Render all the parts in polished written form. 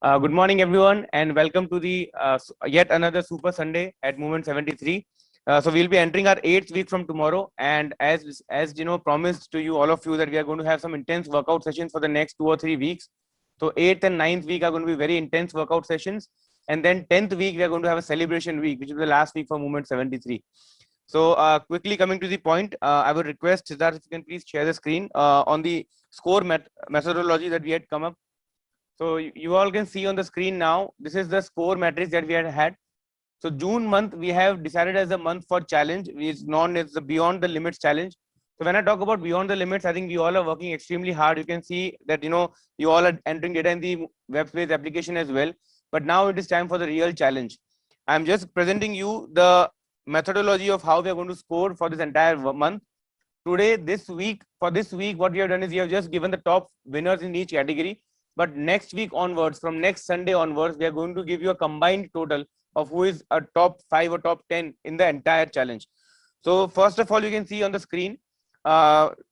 Good morning, everyone, and welcome to the yet another Super Sunday at Movement 73. So we'll be entering our eighth week from tomorrow, and as you know, promised to you all of you that we are going to have some intense workout sessions for the next 2 or 3 weeks. So eighth and ninth week are going to be very intense workout sessions, and then 10th week we are going to have a celebration week, which is the last week for Movement 73. So quickly coming to the point, I would request Siddharth if you can please share the screen on the score methodology that we had come up. So you all can see on the screen now, this is the score matrix that we had. So June month, we have decided as a month for challenge, which is known as the Beyond the Limits challenge. So when I talk about Beyond the Limits, I think we all are working extremely hard. You can see that, you all are entering data in the web-based application as well. But now it is time for the real challenge. I'm just presenting you the methodology of how we are going to score for this entire month. Today, for this week, what we have done is we have just given the top winners in each category. But next week onwards, from next Sunday onwards, we are going to give you a combined total of who is a top 5 or top 10 in the entire challenge. So first of all, you can see on the screen,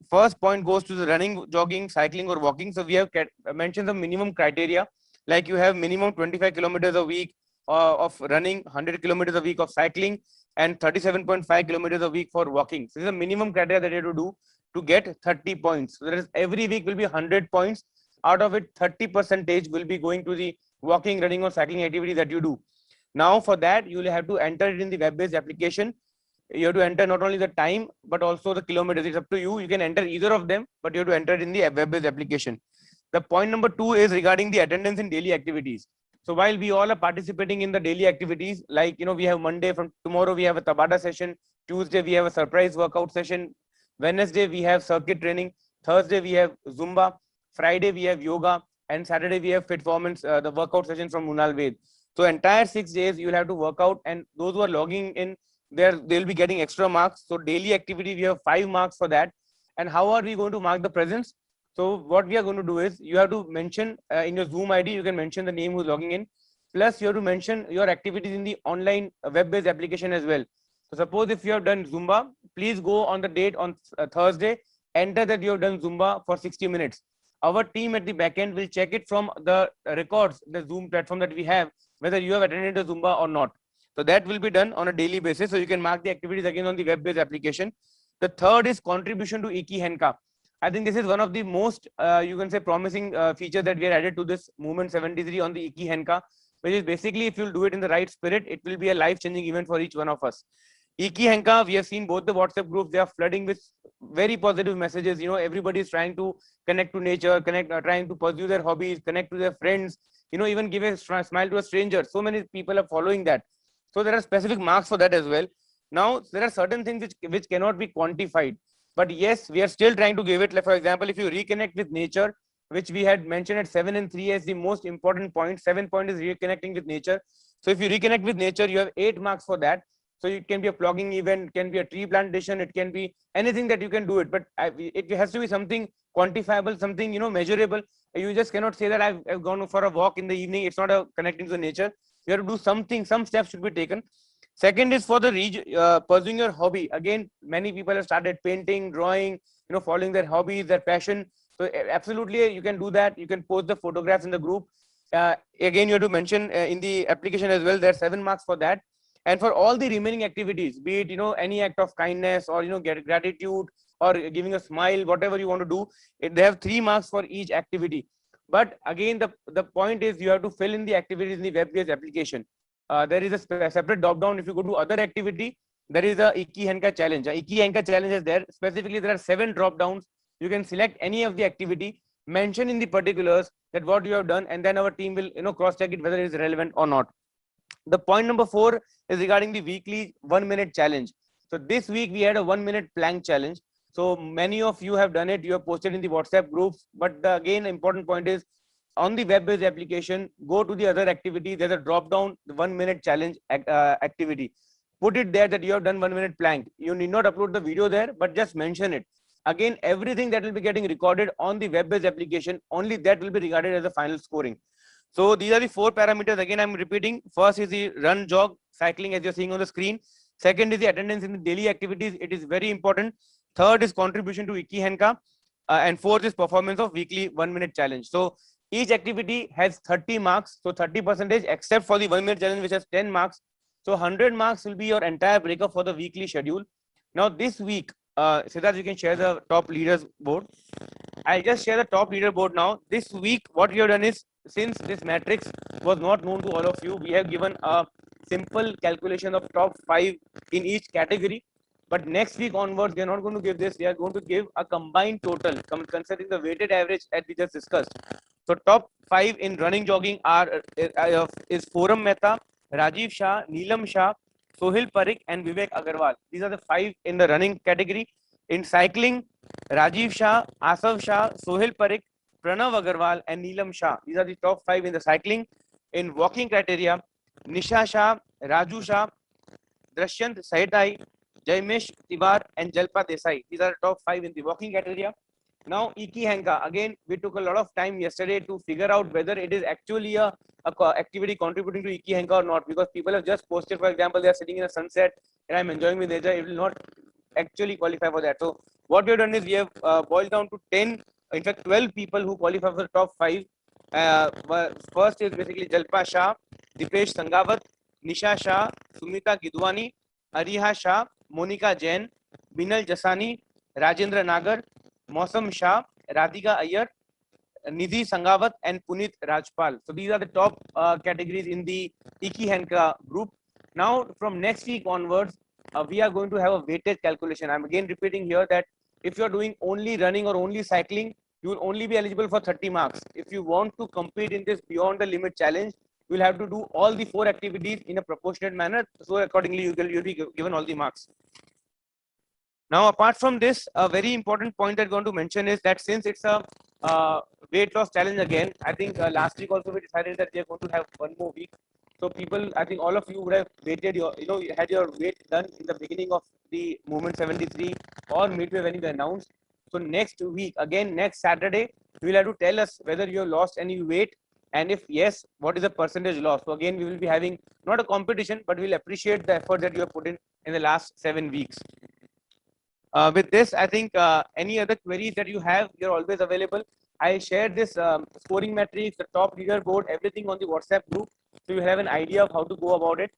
first point goes to the running, jogging, cycling or walking. So we have mentioned the minimum criteria, like you have minimum 25 kilometers a week of running, 100 kilometers a week of cycling, and 37.5 kilometers a week for walking. So this is the minimum criteria that you have to do to get 30 points. So there is every week will be 100 points. Out of it, 30% will be going to the walking, running or cycling activity that you do. Now for that, you will have to enter it in the web-based application. You have to enter not only the time, but also the kilometers. It's up to you. You can enter either of them, but you have to enter it in the web-based application. The point number 2 is regarding the attendance in daily activities. So while we all are participating in the daily activities, like, we have Monday, from tomorrow, we have a Tabata session. Tuesday, we have a surprise workout session. Wednesday, we have circuit training. Thursday, we have Zumba. Friday we have yoga, and Saturday we have Fitformance, the workout session from Munal Ved. So entire 6 days you will have to work out, and those who are logging in there, they'll be getting extra marks. So daily activity, we have 5 marks for that. And how are we going to mark the presence? So what we are going to do is, you have to mention in your Zoom ID, you can mention the name who's logging in. Plus you have to mention your activities in the online web-based application as well. So suppose if you have done Zumba, please go on the date on Thursday, enter that you have done Zumba for 60 minutes. Our team at the backend will check it from the records, the Zoom platform that we have, whether you have attended the Zumba or not. So that will be done on a daily basis. So you can mark the activities again on the web-based application. The third is contribution to Iki Henka. I think this is one of the most, you can say, promising features that we have added to this Movement 73 on the Iki Henka, which is basically, if you'll do it in the right spirit, it will be a life-changing event for each one of us. Iki Henka, we have seen both the WhatsApp groups, they are flooding with very positive messages. Everybody is trying to connect to nature, trying to pursue their hobbies, connect to their friends, even give a smile to a stranger. So many people are following that. So there are specific marks for that as well. Now, there are certain things which cannot be quantified. But yes, we are still trying to give it. Like, for example, if you reconnect with nature, which we had mentioned at 7 and 3 as the most important point. 7 point is reconnecting with nature. So if you reconnect with nature, you have 8 marks for that. So it can be a plogging event, it can be a tree plantation, it can be anything that you can do it. But it has to be something quantifiable, something, measurable. You just cannot say that I've gone for a walk in the evening. It's not a connecting to the nature. You have to do something, some steps should be taken. Second is for the pursuing your hobby. Again, many people have started painting, drawing, following their hobbies, their passion. So absolutely, you can do that. You can post the photographs in the group. Again, you have to mention in the application as well. There are 7 marks for that. And for all the remaining activities, be it, any act of kindness or, get gratitude or giving a smile, whatever you want to do, they have 3 marks for each activity. But again, the point is, you have to fill in the activities in the web-based application. There is a separate drop down. If you go to other activity, there is a Iki Henka challenge. Iki Henka challenge is there. Specifically, there are 7 drop downs. You can select any of the activity, mention in the particulars that what you have done, and then our team will, cross check it whether it is relevant or not. The point number 4 is regarding the weekly 1-minute challenge. So this week we had a 1-minute plank challenge. So many of you have done it. You have posted in the WhatsApp groups. But the again important point is, on the web-based application, go to the other activity. There's a drop-down 1-minute challenge activity. Put it there that you have done 1-minute plank. You need not upload the video there, but just mention it. Again, everything that will be getting recorded on the web-based application, only that will be regarded as the final scoring. So these are the 4 parameters. Again, I'm repeating. First is the run, jog, cycling, as you're seeing on the screen. Second is the attendance in the daily activities. It is very important. Third is contribution to Iki Henka. And fourth is performance of weekly 1-minute challenge. So Each activity has 30 marks, so 30% except for the 1 minute challenge which has 10 marks. So 100 marks will be your entire breakup for the weekly schedule. Now this week, Siddharth, you can share the top leaders board. I'll just share the top leaderboard now. This week, what we have done is, since this matrix was not known to all of you, we have given a simple calculation of top 5 in each category. But next week onwards, we are not going to give this. We are going to give a combined total, considering the weighted average as we just discussed. So top 5 in running jogging are is Forum Mehta, Rajiv Shah, Neelam Shah, Sohil Parikh, and Vivek Agarwal. These are the 5 in the running category. In cycling, Rajiv Shah, Asav Shah, Sohil Parikh, Pranav Agarwal, and Neelam Shah. These are the top 5 in the cycling. In walking criteria, Nisha Shah, Raju Shah, Drashyant Sahitai, Jaimesh Tiwar, and Jalpa Desai. These are the top 5 in the walking criteria. Now, Iki Henka. Again, we took a lot of time yesterday to figure out whether it is actually a activity contributing to Iki Henka or not, because people have just posted, for example, they are sitting in a sunset and I'm enjoying with nature. It will not actually qualify for that. So what we have done is we have boiled down to 10, in fact 12 people who qualify for the top 5. First is basically Jalpa Shah, Dipesh Sangawat, Nisha Shah, Sumita Gidwani, Ariha Shah, Monica Jain, Binal Jasani, Rajendra Nagar, Mausam Shah, Radhika Iyer, Nidhi Sangawat, and Punit Rajpal. So these are the top categories in the Iki Henka group. Now from next week onwards, we are going to have a weighted calculation. I'm again repeating here that if you're doing only running or only cycling, you will only be eligible for 30 marks. If you want to compete in this beyond the limit challenge, you will have to do all the 4 activities in a proportionate manner. So accordingly, you will be given all the marks. Now, apart from this, a very important point I'm going to mention is that since it's a weight loss challenge again, I think last week also we decided that we are going to have one more week. So people, I think all of you would have waited your, you had your weight done in the beginning of the Movement 73 or midway when you announced. So next week, again, next Saturday, you will have to tell us whether you have lost any weight, and if yes, what is the percentage loss. So again, we will be having not a competition, but we'll appreciate the effort that you have put in the last 7 weeks. With this, I think any other queries that you have, you're always available. I shared this scoring metrics, the top leaderboard, everything on the WhatsApp group, so you have an idea of how to go about it.